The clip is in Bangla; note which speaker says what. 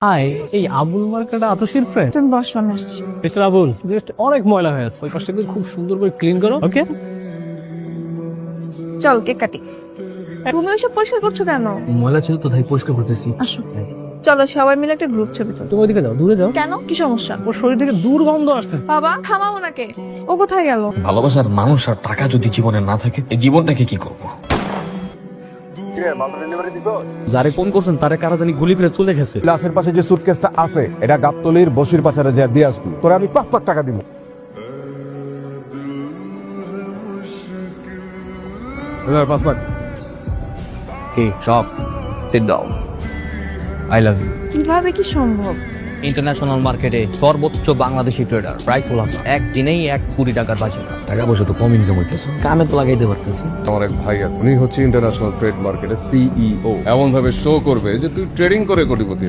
Speaker 1: হাই, এই আবুল মার্কাটা আতসীর ফ্রেন্ড।
Speaker 2: তুমি বস, আমি আসছি।
Speaker 1: মিস্টার আবুল, জাস্ট অনেক ময়লা হয়ে আছে, ওই পাশটা খুব সুন্দর করে ক্লিন করো, ওকে?
Speaker 2: চল কেক কাটি। তুমি ওইসব পরিষ্কার করছো কেন?
Speaker 3: ময়লা ছিল তো তাই পরিষ্কার করতেছি।
Speaker 2: আসো, চলো সবাই মিলে একটা গ্রুপ ছবি তুলি।
Speaker 1: তুমি ওইদিকে যাও, দূরে যাও।
Speaker 2: কেন, কি সমস্যা?
Speaker 1: ওর শরীর থেকে দুর্গন্ধ আসতেছে।
Speaker 2: বাবা থামাও ওনাকে, ও কোথায় গেল?
Speaker 3: ভালোবাসার মানুষ আর টাকা যদি জীবনে না থাকে, এই জীবনটাকে কি করব? যারে ফোন করছেন তারে কারা জানি গুলি করে চলে গেছে।
Speaker 4: ক্লাসের পাশে যে সুটকেসটা আছে এটা গাবতলির বসির পাচারে যা দিয়ে আসবি, তোরা আমি 5 লাখ টাকা দিব। পাঁচ লাখ।
Speaker 3: এই সব sit down. I love you.
Speaker 2: কিভাবে কি সম্ভব?
Speaker 5: ইন্টারন্যাশনাল মার্কেটে সর্বোচ্চ বাংলাদেশি ট্রেডার প্রাইসফুল আছে, একদিনেই 1 কোটি টাকার বাজার।
Speaker 3: টাকা পয়সা তো কম ইনকাম হইতেছে, কামে তো লাগাইতে পারতেছি।
Speaker 6: আমার এক ভাই আছে, উনি হচ্ছে ইন্টারন্যাশনাল ট্রেড মার্কেটের সিইও। এমন ভাবে শো করবে যে তুই ট্রেডিং করে কোটিপতি।